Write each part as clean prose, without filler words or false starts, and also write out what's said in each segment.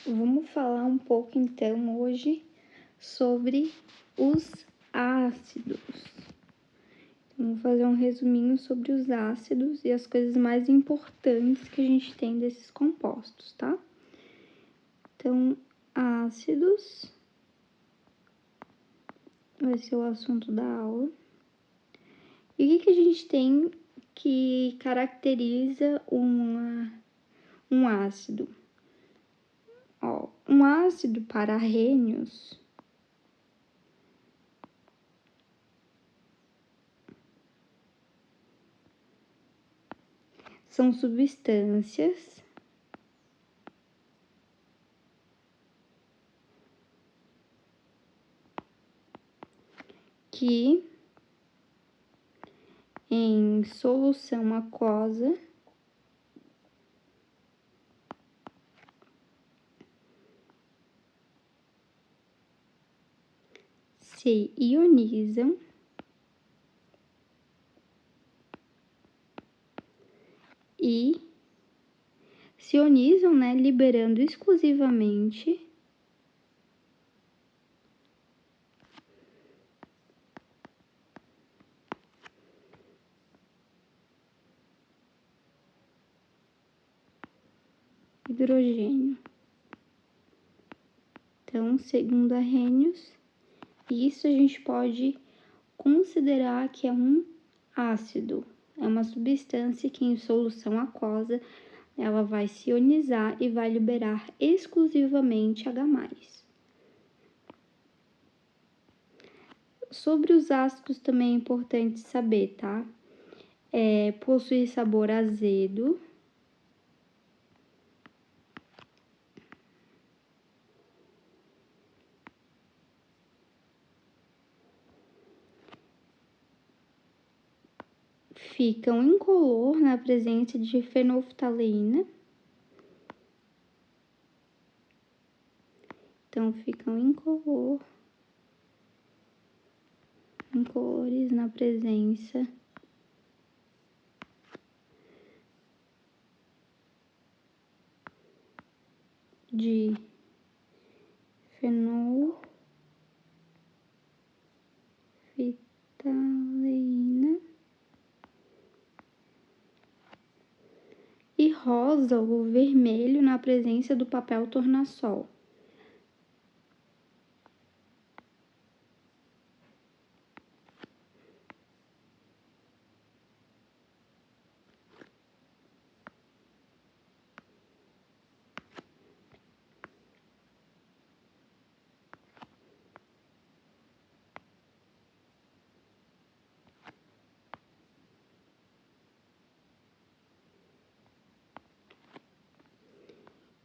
Vamos falar um pouco então hoje sobre os ácidos. Vamos fazer um resuminho sobre os ácidos e as coisas mais importantes que a gente tem desses compostos, tá? Então, ácidos vai ser o assunto da aula. E o que a gente tem que caracteriza um ácido? Ó, um ácido para arrênios são substâncias que em solução aquosa se ionizam e se ionizam, né, liberando exclusivamente hidrogênio. Então, segundo Arrhenius, isso a gente pode considerar que é um ácido. É uma substância que em solução aquosa ela vai se ionizar e vai liberar exclusivamente H+. Sobre os ácidos também é importante saber, tá? Possui sabor azedo, ficam incolor na presença de fenolftaleína. Então, ficam incolores na presença de fenolftaleína. E rosa ou vermelho na presença do papel tornassol.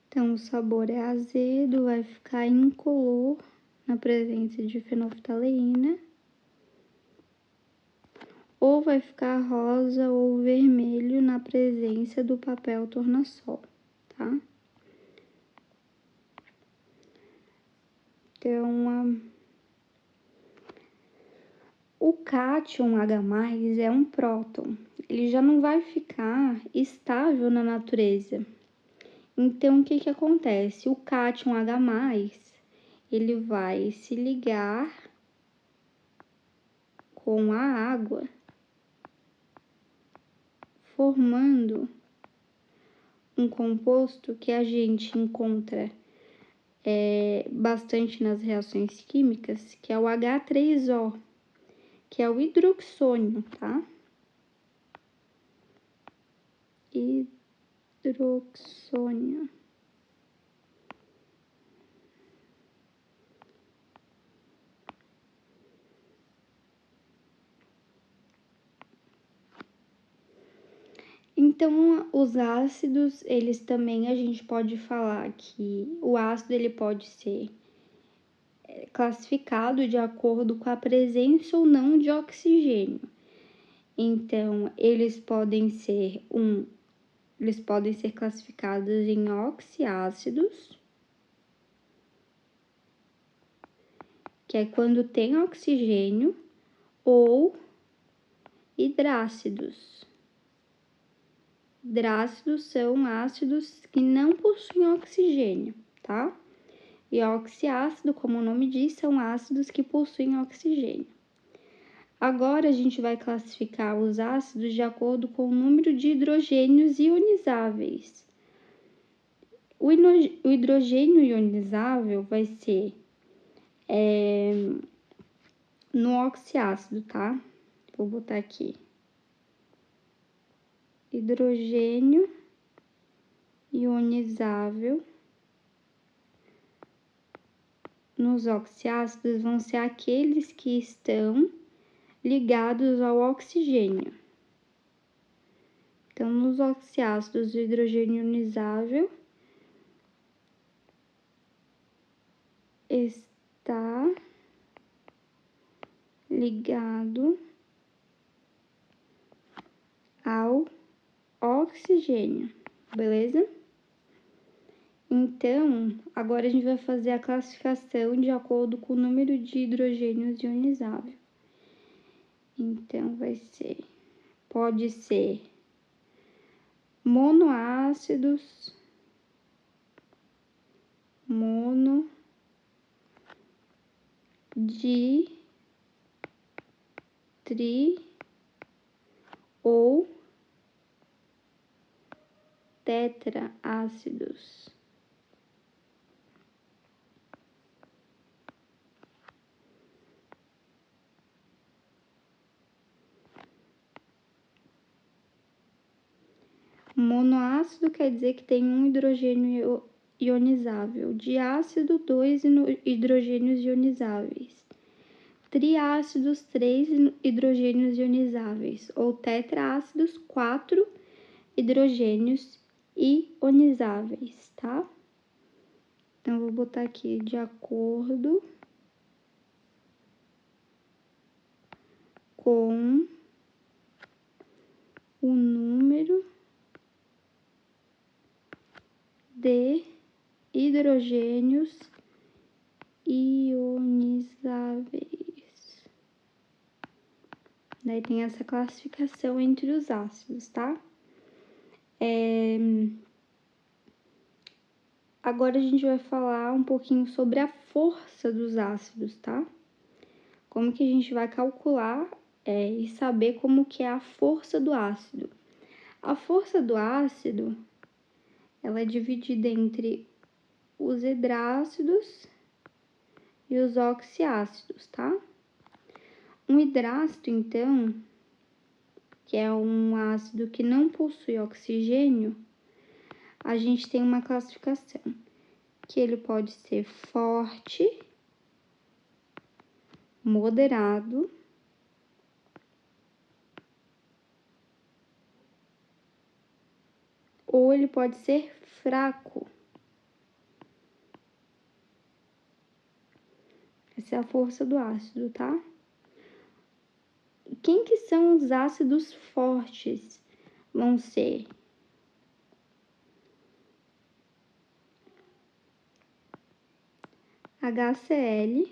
Então, o sabor é azedo, vai ficar incolor na presença de fenolftaleína. Ou vai ficar rosa ou vermelho na presença do papel tornassol, tá? Então, o cátion H+ é um próton. Ele já não vai ficar estável na natureza. Então, o que acontece? O cátion H+, ele vai se ligar com a água, formando um composto que a gente encontra bastante nas reações químicas, que é o H3O, que é o hidroxônio, tá? Hidroxônio. Então, os ácidos, eles também, a gente pode falar que o ácido, ele pode ser classificado de acordo com a presença ou não de oxigênio. Então, eles podem ser classificados em oxiácidos, que é quando tem oxigênio, ou hidrácidos. Hidrácidos são ácidos que não possuem oxigênio, tá? E oxiácido, como o nome diz, são ácidos que possuem oxigênio. Agora, a gente vai classificar os ácidos de acordo com o número de hidrogênios ionizáveis. O hidrogênio ionizável vai ser no oxiácido, tá? Vou botar aqui. Hidrogênio ionizável nos oxiácidos vão ser aqueles que estão ligados ao oxigênio. Então, nos oxiácidos, o hidrogênio ionizável está ligado ao oxigênio, beleza? Então, agora a gente vai fazer a classificação de acordo com o número de hidrogênios ionizável. Então, pode ser monoácidos, ou tetraácidos. Monoácido quer dizer que tem um hidrogênio ionizável. Diácido, 2 hidrogênios ionizáveis. Triácidos, 3 hidrogênios ionizáveis. Ou tetraácidos, 4 hidrogênios ionizáveis, tá? Então, vou botar aqui de acordo com o número de hidrogênios ionizáveis. Daí tem essa classificação entre os ácidos, tá? Agora a gente vai falar um pouquinho sobre a força dos ácidos, tá? Como que a gente vai calcular e saber como que é a força do ácido. A força do ácido, ela é dividida entre os hidrácidos e os oxiácidos, tá? Um hidrácido, então, que é um ácido que não possui oxigênio, a gente tem uma classificação, que ele pode ser forte, moderado, ou ele pode ser fraco. Essa é a força do ácido, tá? Quem que são os ácidos fortes? Vão ser HCl,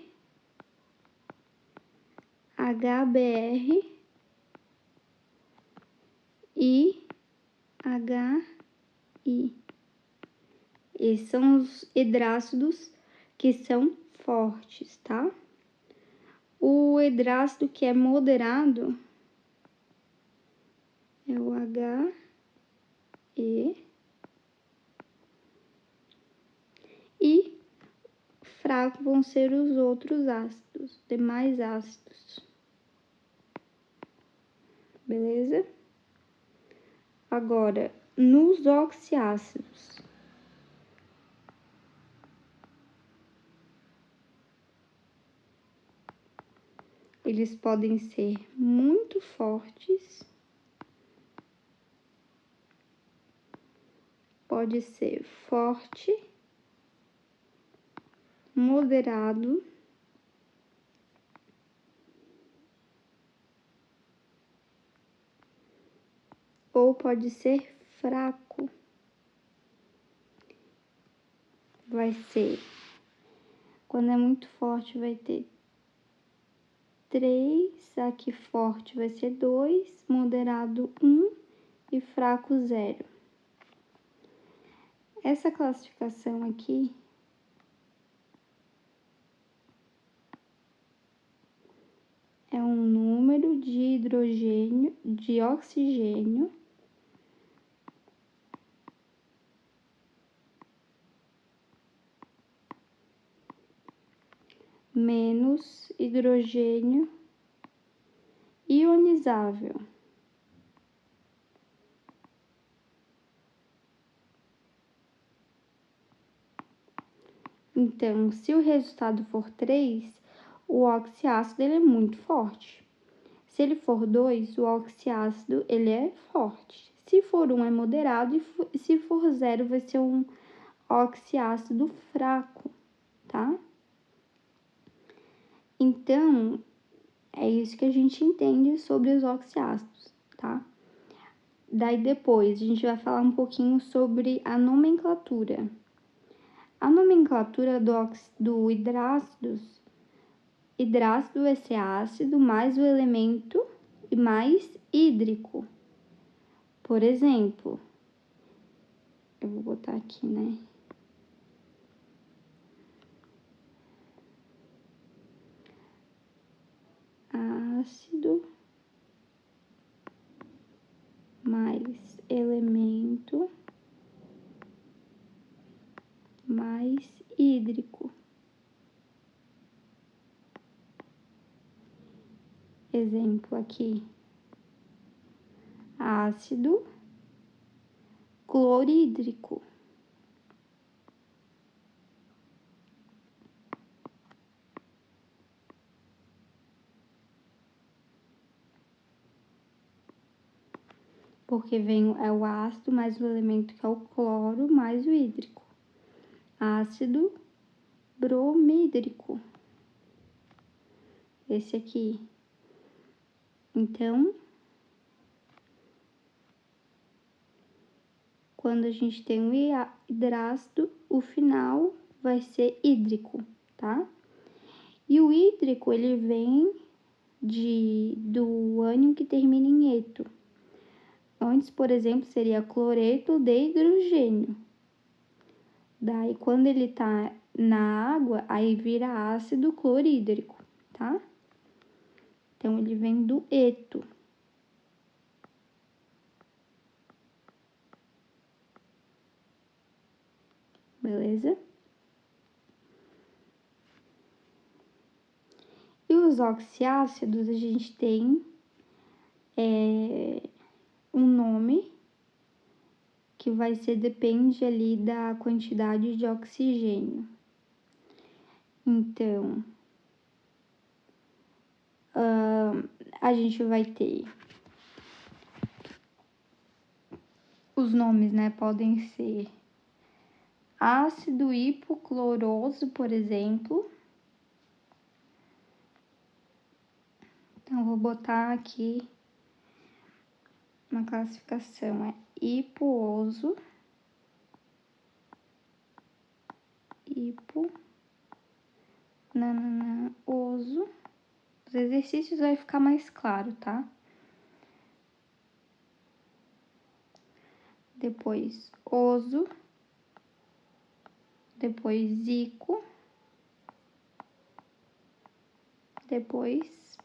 HBr e HI. Esses são os hidrácidos que são fortes, tá? O hidrácido que é moderado é o HE e fraco vão ser os outros ácidos, demais ácidos. Beleza? Agora, nos oxiácidos, eles podem ser muito fortes, pode ser forte, moderado, ou pode ser fraco. Vai ser, quando é muito forte, vai ter 3, aqui forte vai ser 2, moderado 1 e fraco 0. Essa classificação aqui é um número de hidrogênio, de oxigênio menos hidrogênio ionizável. Então, se o resultado for 3, o oxiácido ele é muito forte. Se ele for 2, o oxiácido ele é forte. Se for 1, é moderado. E se for 0, vai ser um oxiácido fraco, tá? Então, é isso que a gente entende sobre os oxiácidos, tá? Daí depois, a gente vai falar um pouquinho sobre a nomenclatura. A nomenclatura do hidrácido vai ser ácido mais o elemento e mais hídrico. Por exemplo, eu vou botar aqui, né? Ácido mais elemento mais hídrico. Exemplo aqui, ácido clorídrico. Porque é o ácido mais o elemento que é o cloro mais o hídrico. Ácido bromídrico. Esse aqui. Então, quando a gente tem um hidrácido, o final vai ser hídrico, tá? E o hídrico, ele vem do ânion que termina em eto. Antes, por exemplo, seria cloreto de hidrogênio. Daí, quando ele tá na água, aí vira ácido clorídrico, tá? Então, ele vem do eto. Beleza? E os oxiácidos, a gente tem um nome que vai ser, depende ali da quantidade de oxigênio. Então, a gente vai ter os nomes, né? Podem ser ácido hipocloroso, por exemplo. Então, vou botar aqui uma classificação, é hiposo, oso. Os exercícios vai ficar mais claro, tá? Depois oso, depois zico, depois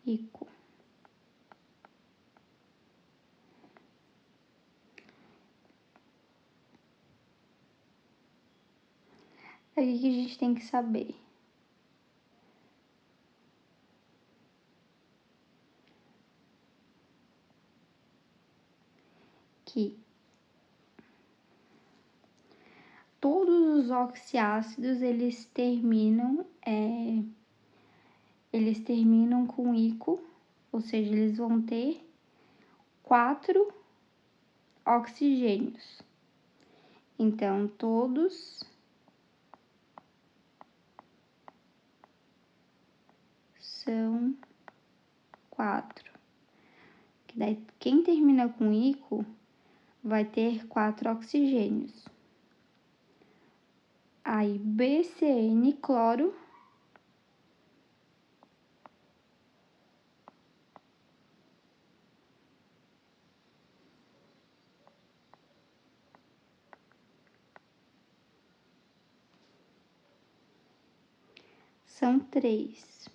ico. Aí que a gente tem que saber. Que todos os oxiácidos, eles terminam com ico, ou seja, eles vão ter 4 oxigênios. Então, todos são 4. Que daí, quem termina com ico vai ter 4 oxigênios. Aí, BCN, cloro, são 3.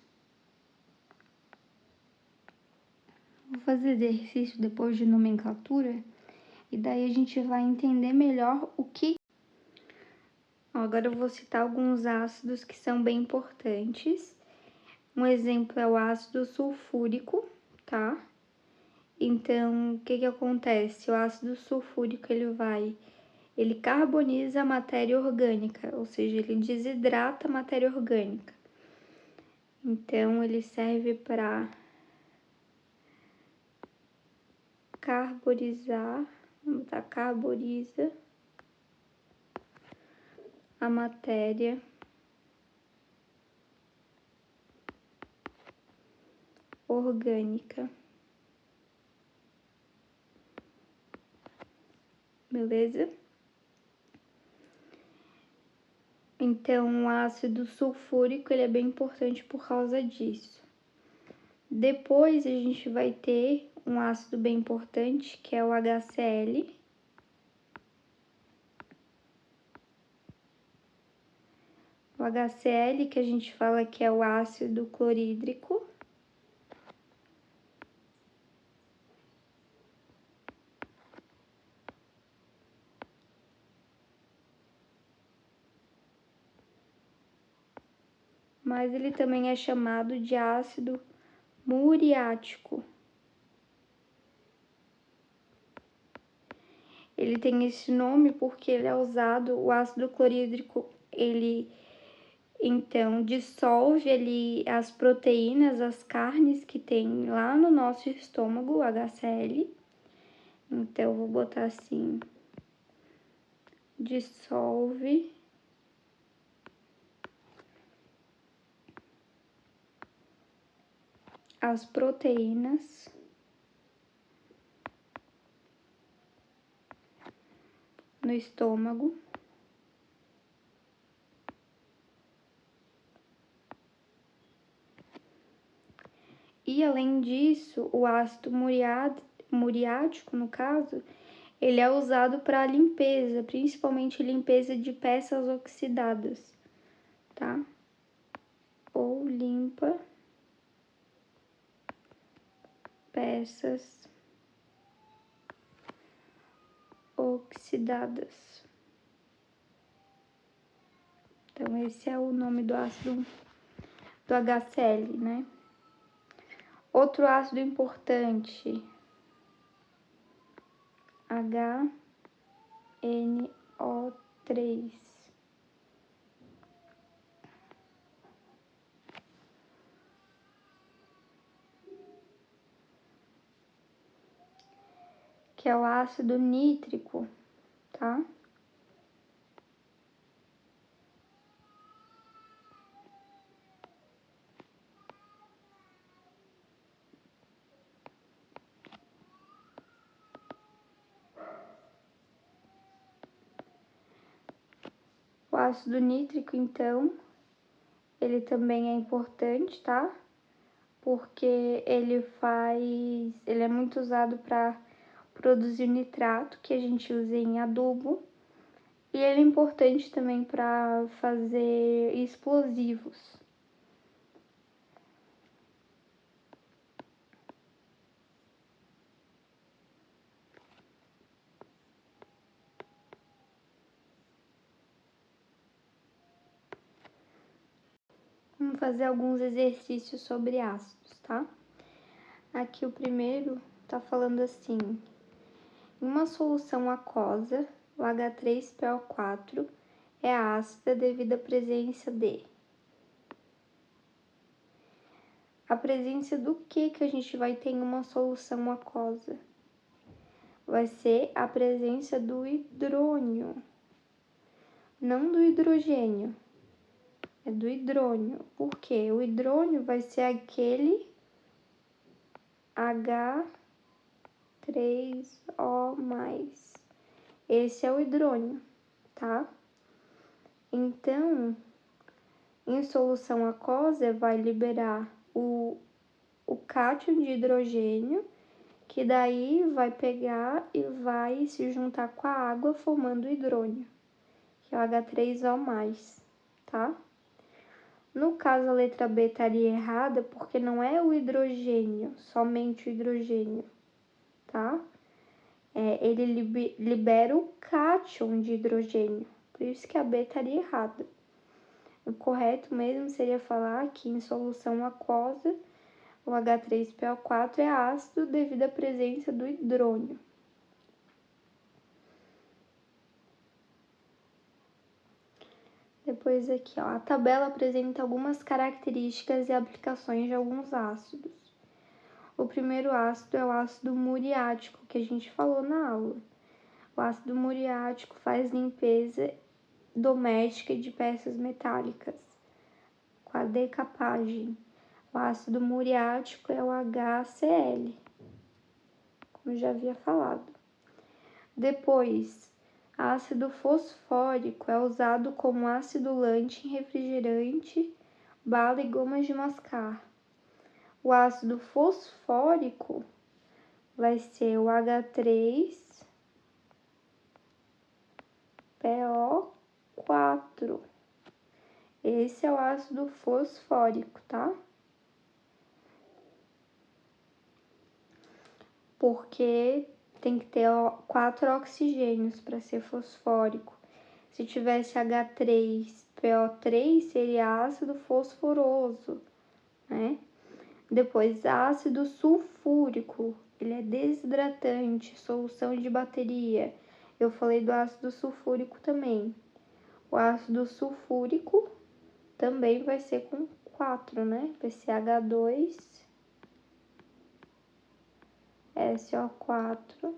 Vou fazer exercício depois de nomenclatura e daí a gente vai entender melhor o que... Agora eu vou citar alguns ácidos que são bem importantes. Um exemplo é o ácido sulfúrico, tá? Então, o que acontece? O ácido sulfúrico, ele carboniza a matéria orgânica, ou seja, ele desidrata a matéria orgânica. Então, ele serve para carbonizar, vamos botar carboniza a matéria orgânica. Beleza? Então, o ácido sulfúrico, ele é bem importante por causa disso. Depois, a gente vai ter um ácido bem importante, que é o HCl. O HCl, que a gente fala que é o ácido clorídrico. Mas ele também é chamado de ácido muriático. Ele tem esse nome porque ele é usado, o ácido clorídrico, ele então dissolve ali as proteínas, as carnes que tem lá no nosso estômago, o HCl. Então, eu vou botar assim, dissolve as proteínas no estômago. E além disso, o ácido muriático, no caso, ele é usado para limpeza, principalmente limpeza de peças oxidadas, tá? Ou limpa peças oxidadas. Então, esse é o nome do ácido do HCl, né? Outro ácido importante, HNO3. Que é o ácido nítrico, tá? O ácido nítrico, então, ele também é importante, tá? Porque ele é muito usado para produzir nitrato, que a gente usa em adubo. E ele é importante também para fazer explosivos. Vamos fazer alguns exercícios sobre ácidos, tá? Aqui o primeiro tá falando assim: em uma solução aquosa, o H3PO4 é ácida devido à presença de... A presença do que a gente vai ter em uma solução aquosa? Vai ser a presença do hidrônio, não do hidrogênio, é do hidrônio. Por quê? O hidrônio vai ser aquele H3O+. Esse é o hidrônio, tá? Então, em solução aquosa, vai liberar o cátion de hidrogênio, que daí vai pegar e vai se juntar com a água formando o hidrônio, que é o H3O+, tá? No caso, a letra B estaria errada porque não é o hidrogênio, somente o hidrogênio, tá? Ele libera o cátion de hidrogênio, por isso que a B estaria errada. O correto mesmo seria falar que em solução aquosa, o H3PO4 é ácido devido à presença do hidrônio. Depois aqui, ó, a tabela apresenta algumas características e aplicações de alguns ácidos. O primeiro ácido é o ácido muriático, que a gente falou na aula. O ácido muriático faz limpeza doméstica de peças metálicas, com a decapagem. O ácido muriático é o HCl, como já havia falado. Depois, ácido fosfórico é usado como acidulante em refrigerante, bala e gomas de mascar. O ácido fosfórico vai ser o H3PO4. Esse é o ácido fosfórico, tá? Porque tem que ter 4 oxigênios para ser fosfórico. Se tivesse H3PO3, seria ácido fosforoso, né? Depois, ácido sulfúrico, ele é desidratante, solução de bateria. Eu falei do ácido sulfúrico também. O ácido sulfúrico também vai ser com 4, né? Vai ser H2SO4.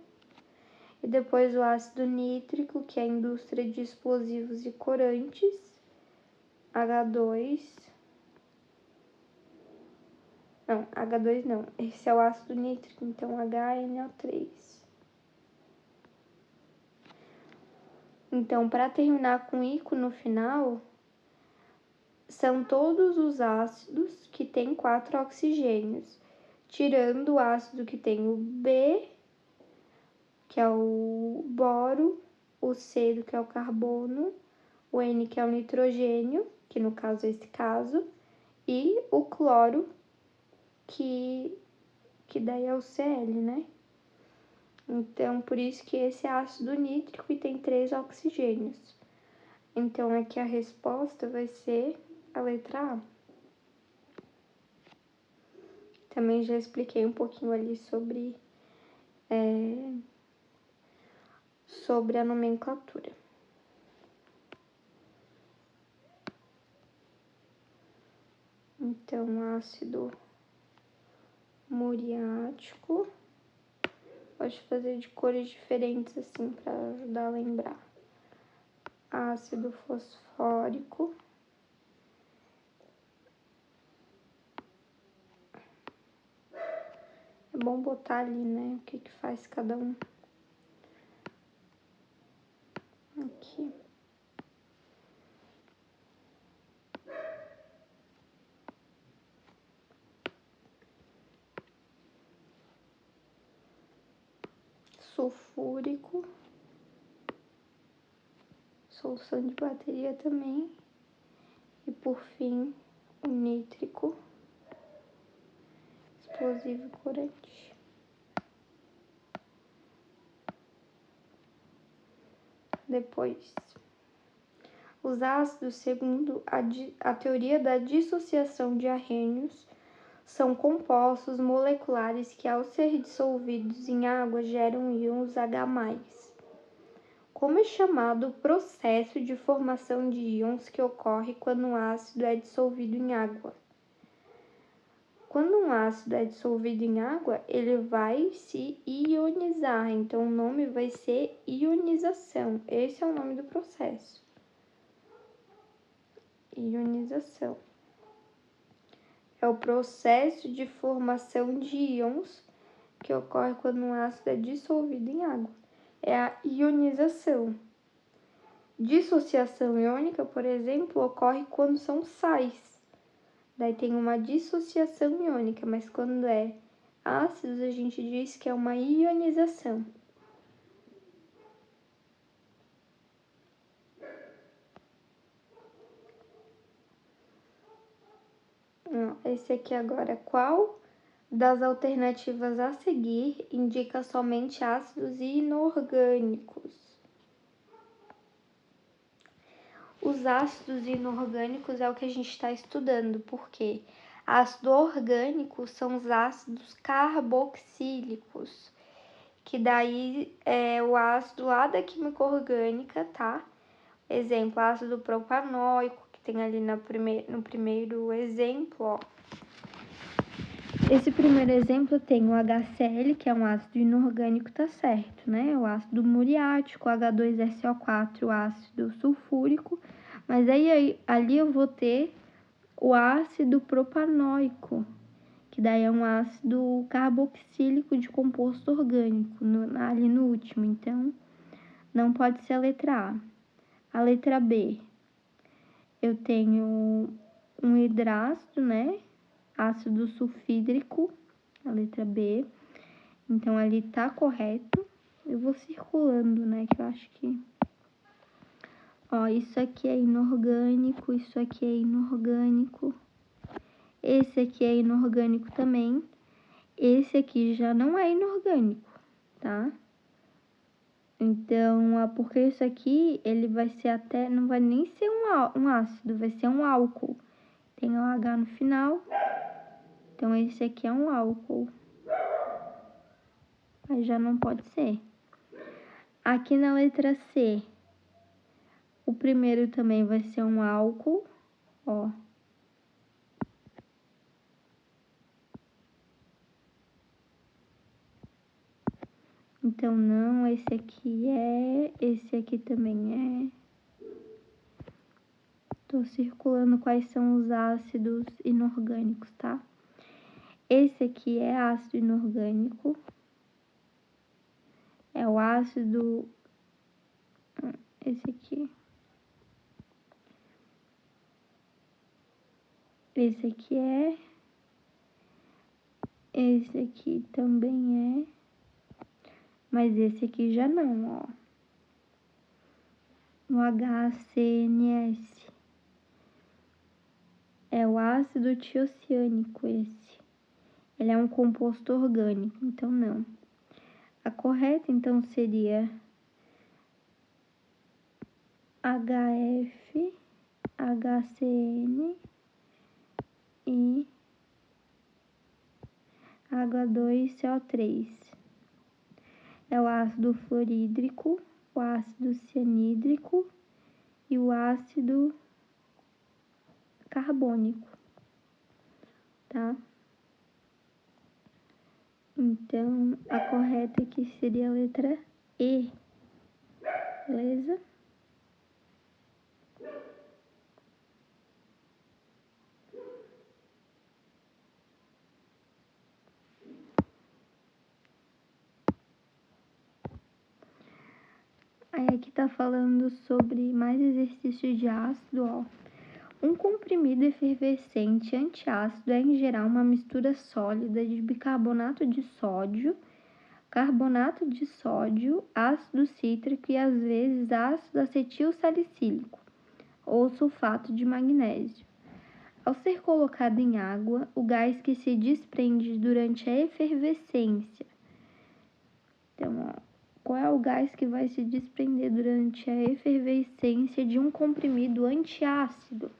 E depois o ácido nítrico, que é a indústria de explosivos e corantes, H2. Não, H2 não. Esse é o ácido nítrico, então HNO3. Então, para terminar com ico no final, são todos os ácidos que têm 4 oxigênios, tirando o ácido que tem o B, que é o boro, o C, que é o carbono, o N, que é o nitrogênio, que no caso é esse caso, e o cloro, que daí é o Cl, né? Então, por isso que esse é ácido nítrico e tem 3 oxigênios. Então, aqui a resposta vai ser a letra A. Também já expliquei um pouquinho ali sobre a nomenclatura. Então, ácido muriático. Pode fazer de cores diferentes assim para ajudar a lembrar. Ácido fosfórico. É bom botar ali, né, o que faz cada um. Aqui. Sulfúrico. Solução de bateria também. E por fim, o nítrico. Explosivo e corante. Depois, os ácidos, segundo a teoria da dissociação de arrênios, são compostos moleculares que, ao ser dissolvidos em água, geram íons H+. Como é chamado o processo de formação de íons que ocorre quando um ácido é dissolvido em água? Quando um ácido é dissolvido em água, ele vai se ionizar, então o nome vai ser ionização. Esse é o nome do processo. Ionização. É o processo de formação de íons que ocorre quando um ácido é dissolvido em água. É a ionização. Dissociação iônica, por exemplo, ocorre quando são sais. Daí tem uma dissociação iônica, mas quando é ácidos, a gente diz que é uma ionização. Esse aqui agora, qual das alternativas a seguir indica somente ácidos inorgânicos? Os ácidos inorgânicos é o que a gente está estudando, porque ácido orgânico são os ácidos carboxílicos, que daí é o ácido lá da química orgânica, tá? Exemplo, ácido propanóico, que tem ali no primeiro exemplo, ó. Esse primeiro exemplo tem o HCl, que é um ácido inorgânico, tá certo, né? O ácido muriático, H2SO4, o ácido sulfúrico. Mas aí ali eu vou ter o ácido propanóico, que daí é um ácido carboxílico de composto orgânico, ali no último. Então, não pode ser a letra A. A letra B, eu tenho um hidrácido, né? Ácido sulfídrico, a letra B. Então, ali tá correto. Eu vou circulando, né? Que eu acho que... Ó, isso aqui é inorgânico, isso aqui é inorgânico. Esse aqui é inorgânico também. Esse aqui já não é inorgânico, tá? Então, porque isso aqui, ele vai ser até... Não vai nem ser um ácido, vai ser um álcool. Tem o H no final. Então, esse aqui é um álcool. Aí já não pode ser. Aqui na letra C, o primeiro também vai ser um álcool, ó. Então, não, esse aqui também é. Tô circulando quais são os ácidos inorgânicos, tá? Esse aqui é ácido inorgânico. É o ácido... Esse aqui. Esse aqui é. Esse aqui também é. Mas esse aqui já não, ó. O HCNS. É o ácido tiociânico esse. Ele é um composto orgânico, então não. A correta, então, seria HF, HCN e H2CO3. É o ácido fluorídrico, o ácido cianídrico e o ácido carbônico, tá? Então, a correta aqui seria a letra E, beleza? Aí aqui tá falando sobre mais exercícios de ácido, ó. Um comprimido efervescente antiácido é, em geral, uma mistura sólida de bicarbonato de sódio, carbonato de sódio, ácido cítrico e, às vezes, ácido acetil salicílico ou sulfato de magnésio. Ao ser colocado em água, o gás que se desprende durante a efervescência. Então, ó, qual é o gás que vai se desprender durante a efervescência de um comprimido antiácido?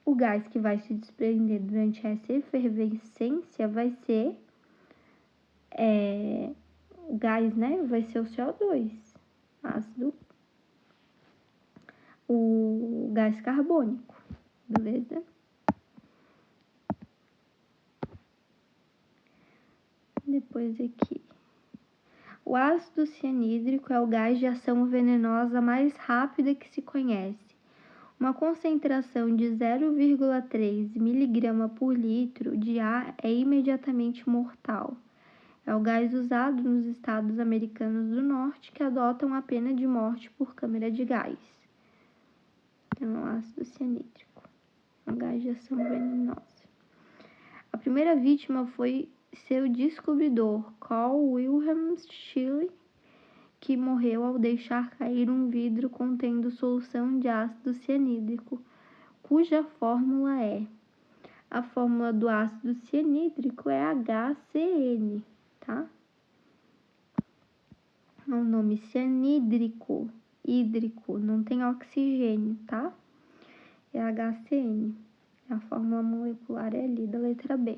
O gás que vai se desprender durante essa efervescência vai ser o gás, né? Vai ser o CO2, ácido, o gás carbônico, beleza? Depois aqui. O ácido cianídrico é o gás de ação venenosa mais rápida que se conhece. Uma concentração de 0,3 mg por litro de ar é imediatamente mortal. É o gás usado nos estados americanos do norte que adotam a pena de morte por câmara de gás. Então, é o ácido cianídrico, um gás de ação venenosa. A primeira vítima foi seu descobridor, Carl Wilhelm Scheele, que morreu ao deixar cair um vidro contendo solução de ácido cianídrico, cuja fórmula é A fórmula do ácido cianídrico é HCN, tá? O nome cianídrico, hídrico, não tem oxigênio, tá? É HCN. A fórmula molecular é ali da letra B.